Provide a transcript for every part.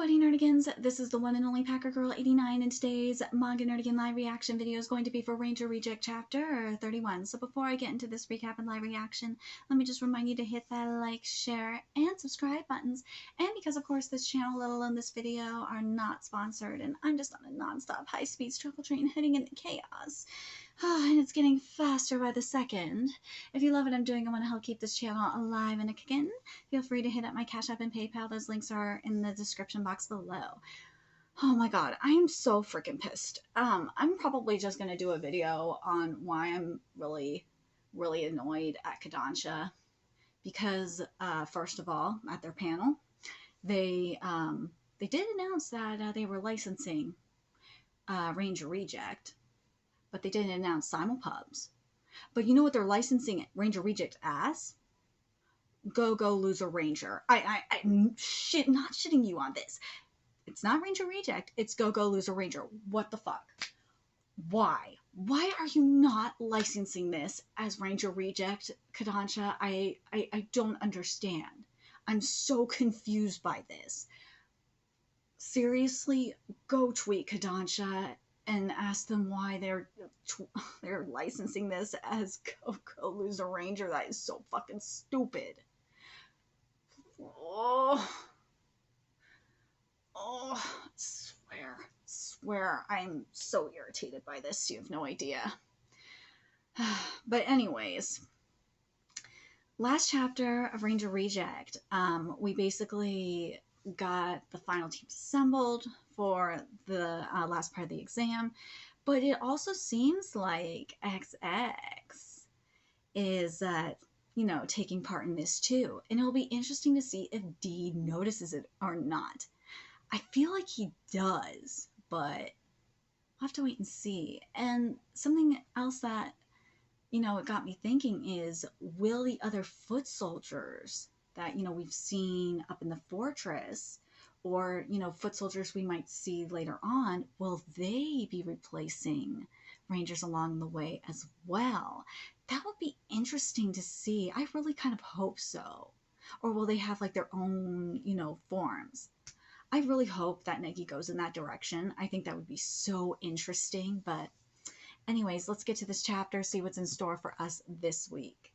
Buddy Nerdigans? This is the one and only Packer Girl 89, and today's Manga Nerdigan live reaction video is going to be for Ranger Reject Chapter 31. So before I get into this recap and live reaction, let me just remind you to hit that like, share, and subscribe buttons. And because of course this channel, let alone this video, are not sponsored, and I'm just on a non-stop high-speed struggle train heading into chaos. And it's getting faster by the second. If you love what I'm doing and want to help keep this channel alive and kicking, feel free to hit up my Cash App and PayPal. Those links are in the description box below. Oh my god, I am so freaking pissed. I'm probably just going to do a video on why I'm really annoyed at Kodansha. Because, first of all, at their panel, they did announce that they were licensing Ranger Reject, but they didn't announce simulpubs. But you know what they're licensing Ranger Reject as? Go Loser Ranger. I'm not shitting you on this. It's not Ranger Reject, it's Go Loser Ranger. What the fuck? Why? Why are you not licensing this as Ranger Reject, Kodansha? I don't understand. I'm so confused by this. Seriously, go tweet Kodansha and ask them why they're licensing this as Go Loser Ranger. That is so fucking stupid. Oh, swear, I'm so irritated by this. You have no idea. But anyways, last chapter of Ranger Reject, we basically got the final team assembled for the last part of the exam, but it also seems like XX is you know, taking part in this too, and it'll be interesting to see if D notices it or not. I feel like he does, but we'll have to wait and see. And something else that, you know, it got me thinking is, will the other foot soldiers that, you know, we've seen up in the fortress, or, you know, foot soldiers we might see later on, will they be replacing Rangers along the way as well? That would be interesting to see. I really kind of hope so. Or will they have like their own, you know, forms? I really hope that Negi goes in that direction. I think that would be so interesting. But anyways, let's get to this chapter, see what's in store for us this week.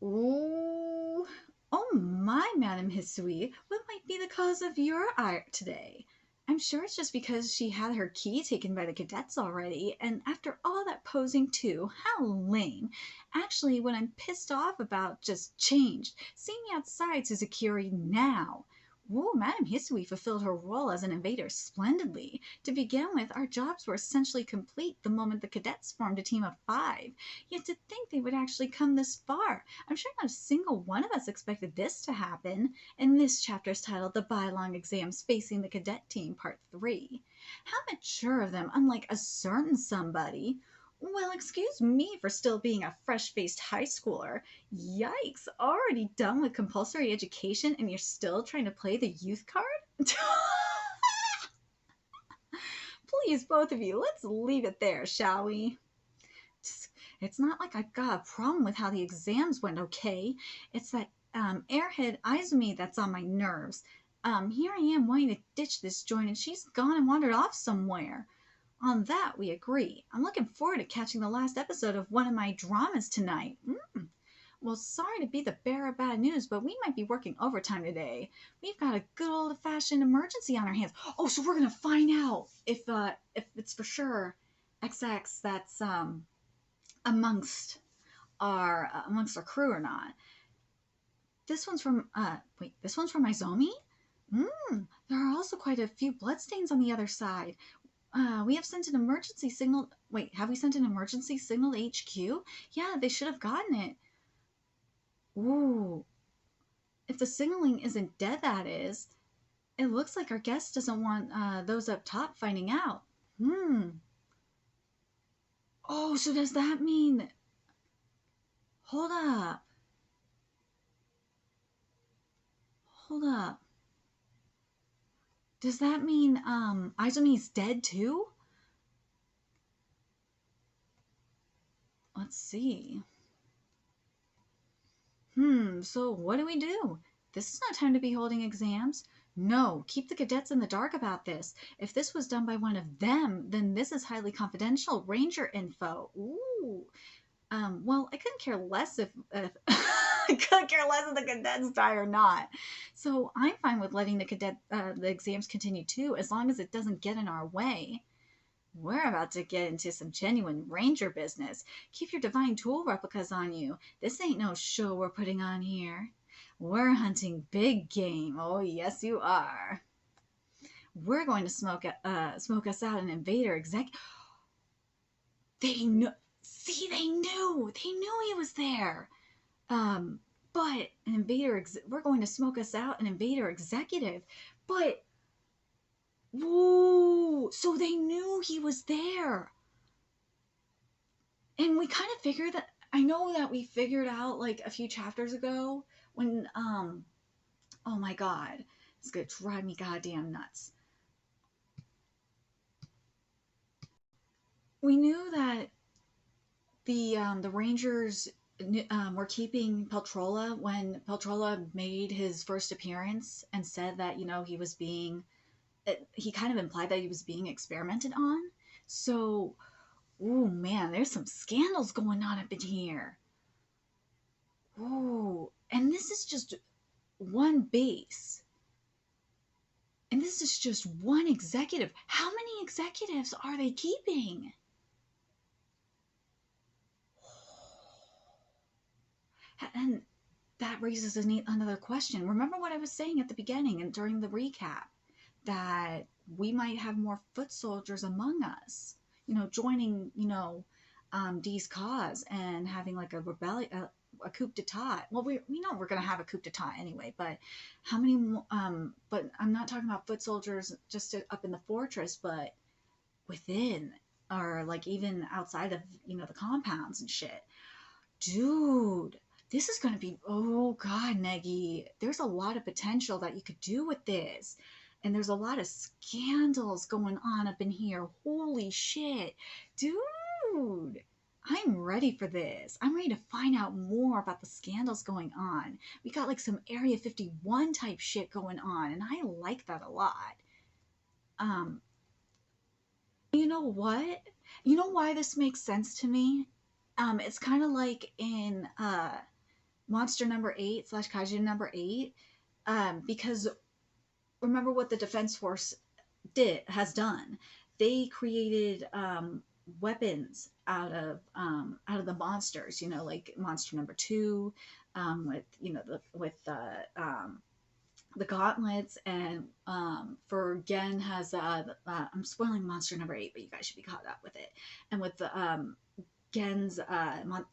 Ooh. Oh my, Madame Hisui, what might be the cause of your ire today? I'm sure it's just because she had her key taken by the cadets already, and after all that posing too, how lame. Actually, what I'm pissed off about just changed. See me outside, Suzukiri, now. Whoa, Madame Hisui fulfilled her role as an invader splendidly. To begin with, our jobs were essentially complete the moment the cadets formed a team of 5. Yet to think they would actually come this far. I'm sure not a single one of us expected this to happen. And this chapter is titled The Bylong Exams Facing the Cadet Team, Part 3. How mature of them, unlike a certain somebody. Well, excuse me for still being a fresh-faced high schooler. Yikes, already done with compulsory education and you're still trying to play the youth card? Please, both of you, let's leave it there, shall we? It's not like I've got a problem with how the exams went, okay? It's that airhead Izumi that's on my nerves. Here I am wanting to ditch this joint and she's gone and wandered off somewhere. On that, we agree. I'm looking forward to catching the last episode of one of my dramas tonight. Well, sorry to be the bearer of bad news, but we might be working overtime today. We've got a good old-fashioned emergency on our hands. Oh, so we're gonna find out if it's for sure XX that's amongst our crew or not. This one's from this one's from Izumi. There are also quite a few bloodstains on the other side. We have sent an emergency signal. Wait, have we sent an emergency signal to HQ? Yeah, they should have gotten it. Ooh. If the signaling isn't dead, that is. It looks like our guest doesn't want those up top finding out. Oh, so does that mean... Hold up. Does that mean Izumi's dead too? Let's see. So what do we do? This is not time to be holding exams. No, keep the cadets in the dark about this. If this was done by one of them, then this is highly confidential Ranger info. Ooh. Well, I couldn't care less if I couldn't care less if the cadets die or not. So I'm fine with letting the exams continue too, as long as it doesn't get in our way. We're about to get into some genuine ranger business. Keep your divine tool replicas on you. This ain't no show we're putting on here. We're hunting big game. Oh, yes, you are. We're going to smoke us out an invader exec. They know. See, they knew. They knew he was there. But an invader. We're going to smoke us out an invader executive. But whoa! So they knew he was there. And we kind of figured that. I know that we figured out like a few chapters ago when oh my god, it's gonna drive me goddamn nuts. We knew that the Rangers were keeping Peltrola when Peltrola made his first appearance and said that he was being he kind of implied that he was being experimented on. So, oh man, there's some scandals going on up in here. Oh, and this is just one base. And this is just one executive. How many executives are they keeping? And that raises another question. Remember what I was saying at the beginning and during the recap, that we might have more foot soldiers among us, joining, Dee's cause and having like a rebellion, a coup d'etat. Well, we know we're going to have a coup d'etat anyway, but how many, but I'm not talking about foot soldiers just up in the fortress, but within, or like even outside of, the compounds and shit. Dude, this is going to be, oh God, Negi, there's a lot of potential that you could do with this. And there's a lot of scandals going on up in here. Holy shit. Dude, I'm ready for this. I'm ready to find out more about the scandals going on. We got like some Area 51 type shit going on, and I like that a lot. You know what? You know why this makes sense to me? It's kind of like in Monster number 8 / Kaiju number 8, because remember what the Defense Force has done. They created weapons out of the monsters. Like Monster number 2, with the gauntlets, and for Gen has I'm spoiling Monster number 8, but you guys should be caught up with it. And with the Gen's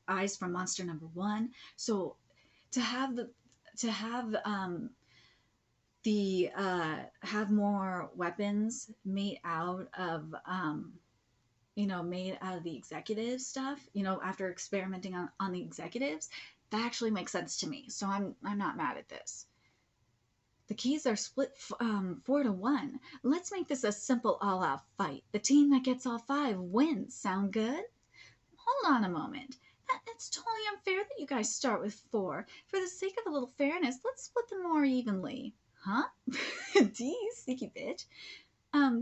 eyes from Monster number 1. So to have have more weapons made out of the executive stuff, after experimenting on the executives, that actually makes sense to me. So I'm not mad at this. The keys are split 4-1. Let's make this a simple all-out fight. The team that gets all 5 wins. Sound good? Hold on a moment. It's totally unfair that you guys start with 4. For the sake of a little fairness, let's split them more evenly. Huh? Gee, sneaky bitch.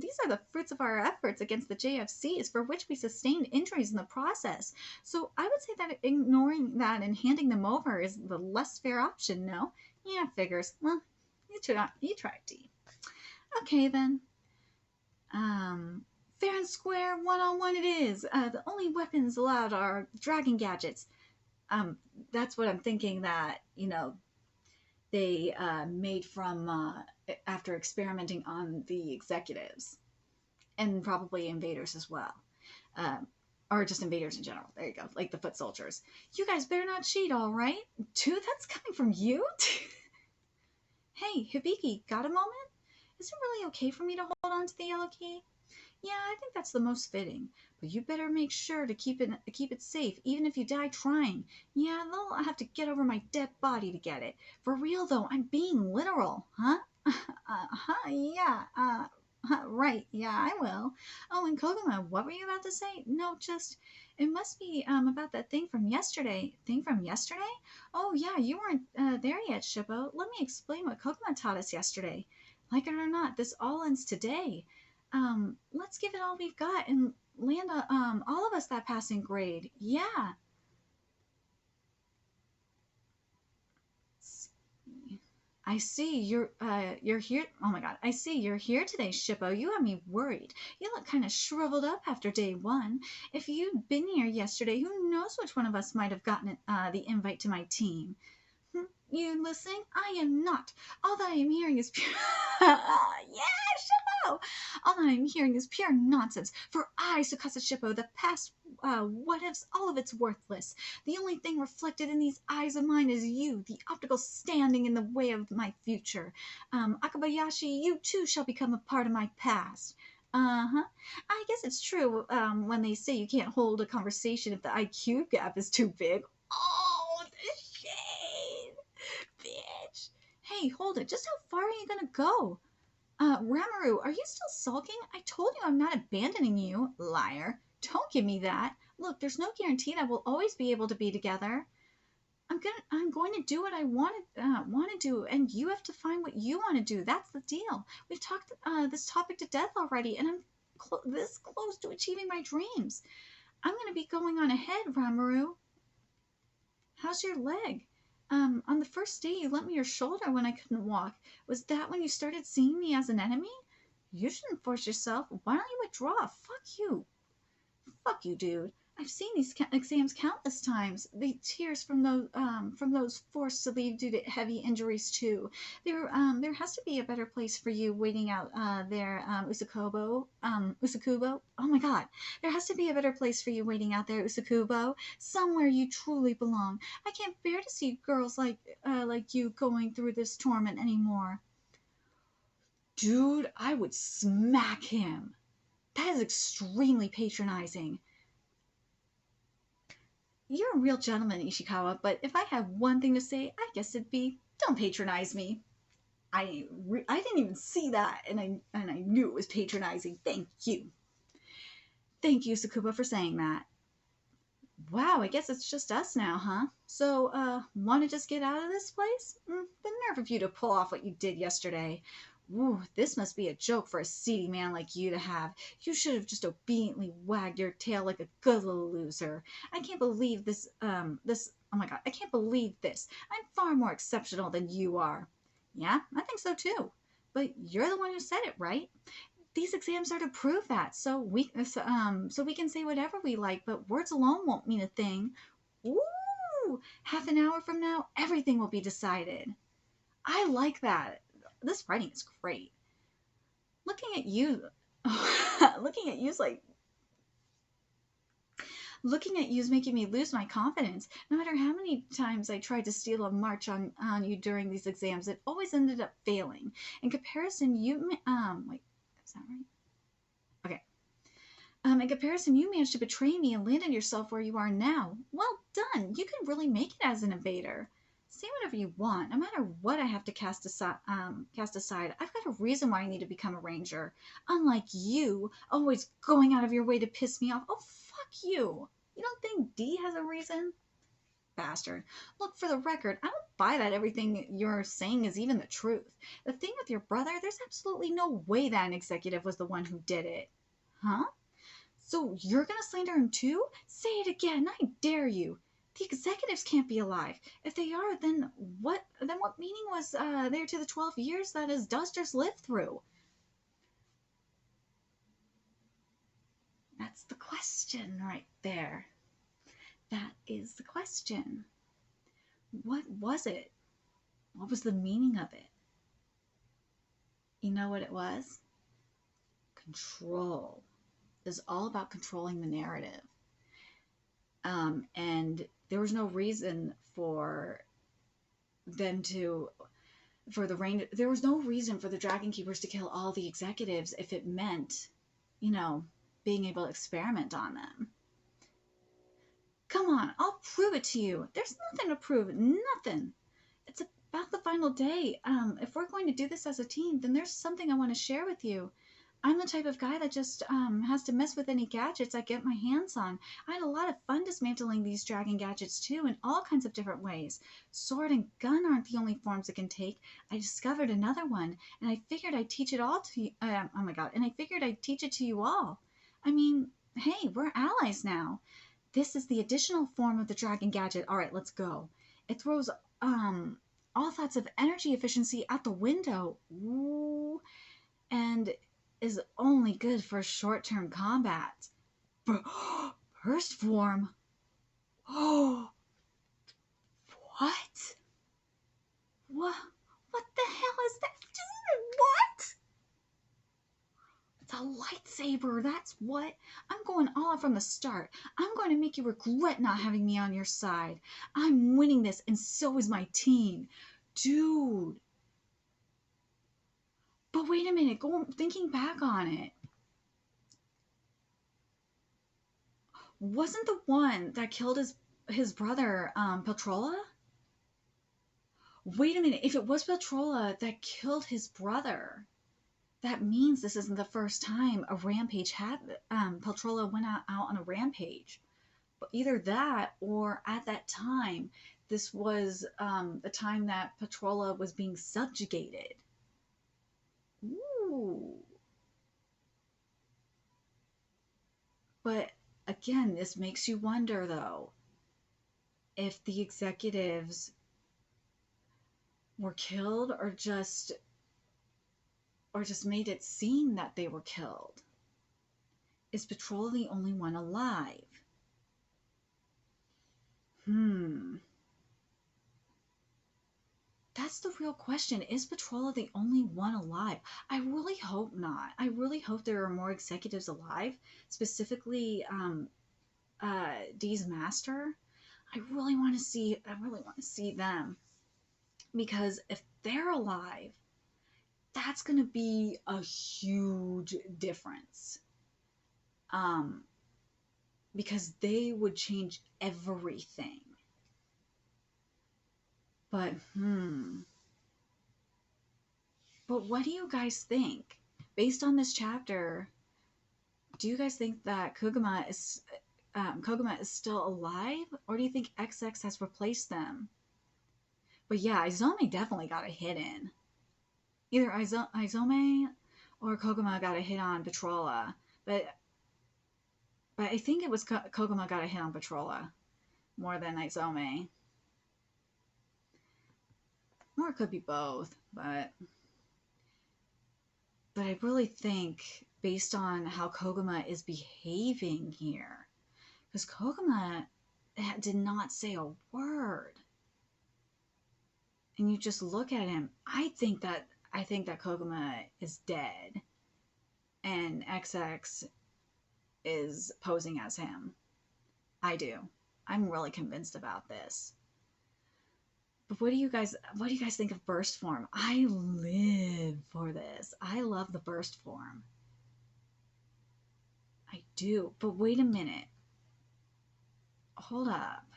These are the fruits of our efforts against the JFCs, for which we sustained injuries in the process. So I would say that ignoring that and handing them over is the less fair option, no? Yeah, figures. Well, you try, D. Okay, then. Fair and square, one-on-one it is. The only weapons allowed are dragon gadgets. That's what I'm thinking that, they made from after experimenting on the executives. And probably invaders as well. Or just invaders in general. There you go. Like the foot soldiers. You guys better not cheat, all right? Dude, that's coming from you? Hey, Hibiki, got a moment? Is it really okay for me to hold on to the yellow key? Yeah, I think that's the most fitting. But you better make sure to keep it safe, even if you die trying. Yeah, they'll have to get over my dead body to get it. For real, though, I'm being literal, huh? Yeah, Right, yeah, I will. Oh, and Koguma, what were you about to say? No, just it must be about that thing from yesterday. Thing from yesterday? Oh, yeah, you weren't there yet, Shippo. Let me explain what Koguma taught us yesterday. Like it or not, this all ends today. Let's give it all we've got and land all of us that passing grade. Yeah. I see you're here. Oh my god, I see you're here today, Shippo. You have me worried. You look kind of shriveled up after day one. If you'd been here yesterday, who knows which one of us might have gotten the invite to my team. You listening? I am not. All that I am hearing is pure. Yeah, Shippo! All that I am hearing is pure nonsense. For I, Sukasa Shippo, the past what ifs, all of it's worthless. The only thing reflected in these eyes of mine is you, the optical standing in the way of my future. Akabayashi, you too shall become a part of my past. Uh-huh. I guess it's true when they say you can't hold a conversation if the IQ gap is too big. Oh, the shade! Bitch. Hey, hold it. Just how far are you gonna go? Ramaru, are you still sulking? I told you I'm not abandoning you. Liar. Don't give me that. Look, there's no guarantee that we'll always be able to be together. I'm going to do what I want to do, and you have to find what you want to do. That's the deal. We've talked this topic to death already, and I'm this close to achieving my dreams. I'm going to be going on ahead, Ramaru. How's your leg? On the first day you lent me your shoulder when I couldn't walk. Was that when you started seeing me as an enemy? You shouldn't force yourself. Why don't you withdraw? Fuck you. Fuck you, dude. I've seen these exams countless times. The tears from those forced to leave due to heavy injuries too. There has to be a better place for you waiting out there, Usakubo. Oh my God, there has to be a better place for you waiting out there, Usakubo. Somewhere you truly belong. I can't bear to see girls like you going through this torment anymore. Dude, I would smack him. That is extremely patronizing. You're a real gentleman, Ishikawa, but if I had one thing to say, I guess it'd be, don't patronize me. I didn't even see that, and I knew it was patronizing. Thank you. Thank you, Sakuba, for saying that. Wow, I guess it's just us now, huh? So, want to just get out of this place? The nerve of you to pull off what you did yesterday. Ooh, this must be a joke for a seedy man like you to have. You should have just obediently wagged your tail like a good little loser. I can't believe oh my god, I can't believe this. I'm far more exceptional than you are. Yeah, I think so too. But you're the one who said it, right? These exams are to prove that, so we can say whatever we like, but words alone won't mean a thing. Ooh, half an hour from now, everything will be decided. I like that. This writing is great. Looking at you, looking at you's like, looking at you's making me lose my confidence. No matter how many times I tried to steal a march on you during these exams, it always ended up failing. In comparison, wait, is that right? Okay. In comparison, you managed to betray me and landed yourself where you are now. Well done. You can really make it as an invader. Say whatever you want. No matter what I have to cast aside, I've got a reason why I need to become a ranger. Unlike you, always going out of your way to piss me off. Oh, fuck you. You don't think D has a reason? Bastard. Look, for the record, I don't buy that everything you're saying is even the truth. The thing with your brother, there's absolutely no way that an executive was the one who did it. Huh? So you're gonna slander him too? Say it again, I dare you. The executives can't be alive. If they are, then what meaning was there to the 12 years that his dusters lived through? That's the question right there. That is the question. What was it? What was the meaning of it? You know what it was? Control. It was all about controlling the narrative. And there was no reason for them to, for the rain, there was no reason for the Dragon Keepers to kill all the executives if it meant, being able to experiment on them. Come on, I'll prove it to you. There's nothing to prove, nothing. It's about the final day. If we're going to do this as a team, then there's something I want to share with you. I'm the type of guy that just has to mess with any gadgets I get my hands on. I had a lot of fun dismantling these dragon gadgets too, in all kinds of different ways. Sword and gun aren't the only forms it can take. I discovered another one, and I figured I'd teach it all to you. Oh my god! And I figured I'd teach it to you all. I mean, hey, we're allies now. This is the additional form of the dragon gadget. All right, let's go. It throws all thoughts of energy efficiency out the window. Ooh, and is only good for short-term combat. Burst form? Oh, what? What? What the hell is that? What? It's a lightsaber, that's what. I'm going all out from the start. I'm going to make you regret not having me on your side. I'm winning this, and so is my team. Dude. But wait a minute, thinking back on it. Wasn't the one that killed his brother, Petrola? Wait a minute, if it was Petrola that killed his brother, that means this isn't the first time a rampage had, Petrola went out on a rampage. But either that, or at that time, this was the time that Petrola was being subjugated. Ooh. But again, this makes you wonder, though, if the executives were killed or just made it seem that they were killed. Is Petrola the only one alive? That's the real question. Is Petrola the only one alive? I really hope not. I really hope there are more executives alive, specifically Dee's master. I really want to see them, because if they're alive, that's going to be a huge difference. Because they would change everything. But what do you guys think? Based on this chapter, do you guys think that Koguma is still alive, or do you think XX has replaced them? But yeah, Izome definitely got a hit in. Either Izome or Koguma got a hit on Petrola, but I think it was Koguma got a hit on Petrola more than Izome. Or it could be both, but I really think, based on how Koguma is behaving here, because Koguma did not say a word, and you just look at him, I think that Koguma is dead, and XX is posing as him. I do. I'm really convinced about this. But what do you guys think of burst form? I live for this. I love the burst form. I do. But wait a minute. Hold up.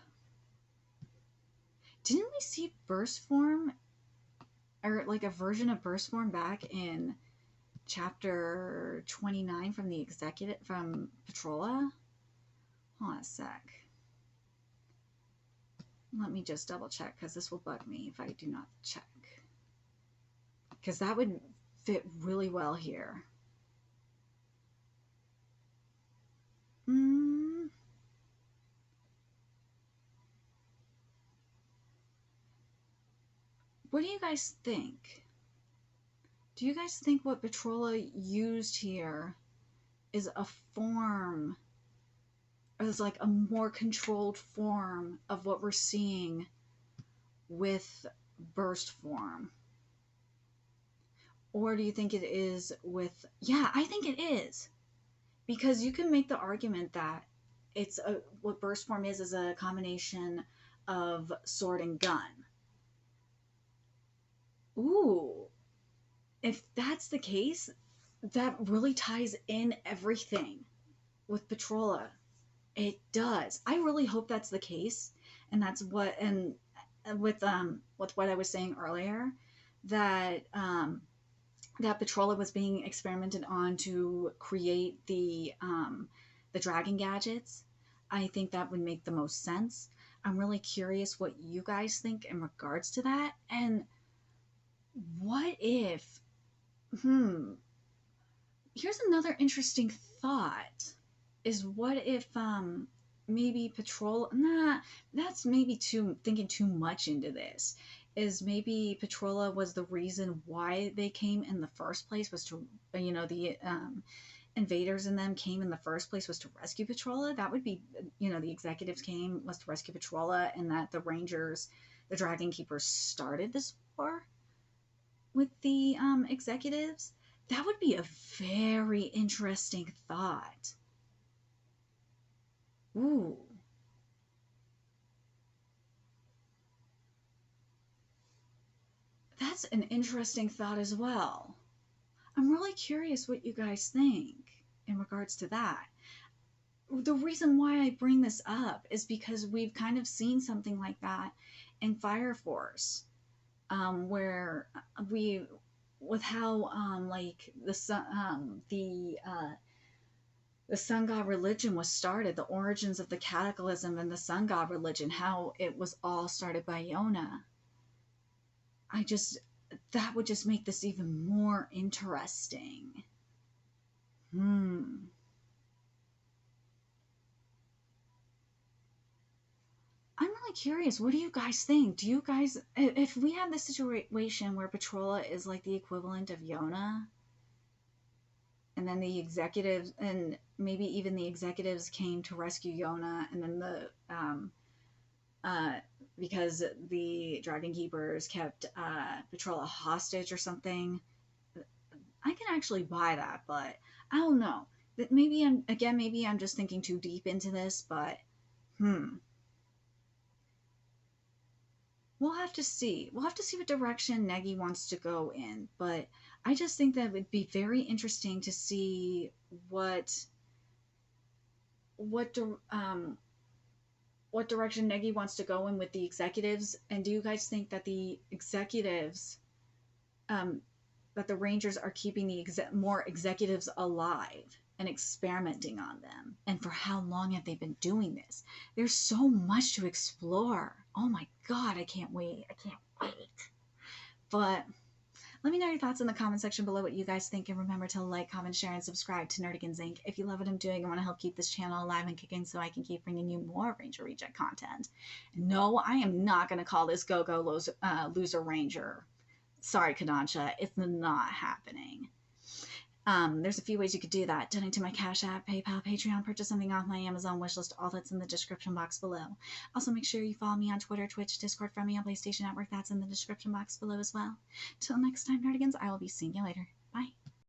Didn't we see burst form, or like a version of burst form, back in chapter 29 from Petrola? Hold on a sec. Let me just double check, because this will bug me if I do not check. Because that would fit really well here. What do you guys think? Do you guys think what Petrola used here is a form, or is like a more controlled form of what we're seeing with burst form? Or do you think it is with... Yeah, I think it is. Because you can make the argument that what burst form is a combination of sword and gun. Ooh. If that's the case, that really ties in everything with Petrola. It does. I really hope that's the case. And that's what... And with what I was saying earlier, that that Petrola was being experimented on to create the dragon gadgets. I think that would make the most sense. I'm really curious what you guys think in regards to that. And what if, hmm, here's another interesting thought is what if maybe patrol nah, that's maybe too thinking too much into this. Is maybe Patrola was the reason why they came in the first place, was to, the invaders in them came in the first place was to rescue Patrola. That would be, the executives came was to rescue Patrola, and that the Rangers, the Dragon Keepers, started this war with the executives. That would be a very interesting thought. Ooh, that's an interesting thought as well. I'm really curious what you guys think in regards to that. The reason why I bring this up is because we've kind of seen something like that in Fire Force, where we, with how like the sun god religion was started, the origins of the cataclysm and the sun god religion, how it was all started by Yona. I just That would just make this even more interesting. Hmm. I'm really curious. What do you guys think? Do you guys, if we have this situation where Patrola is like the equivalent of Yona, and then the executives, and maybe even the executives came to rescue Yona, and then uh, because the Dragon Keepers kept Patrola hostage or something, I can actually buy that, but I don't know. That maybe I'm just thinking too deep into this, but hmm. We'll have to see. We'll have to see what direction Negi wants to go in. But I just think that it would be very interesting to see what what direction Negi wants to go in with the executives. And do you guys think that the executives, um, that the Rangers are keeping the more executives alive and experimenting on them? And for how long have they been doing this? There's so much to explore. Oh my god, I can't wait. I can't wait. But let me know your thoughts in the comment section below, what you guys think, and remember to like, comment, share, and subscribe to Nerdigans Inc. if you love what I'm doing and want to help keep this channel alive and kicking so I can keep bringing you more Ranger Reject content. No, I am not going to call this Go-Go Loser Ranger. Sorry, Kodansha, it's not happening. There's a few ways you could do that. Donate to my Cash App, PayPal, Patreon, purchase something off my Amazon wishlist, all that's in the description box below. Also, make sure you follow me on Twitter, Twitch, Discord, friend me on PlayStation Network, that's in the description box below as well. Till next time, Nerdigans, I will be seeing you later.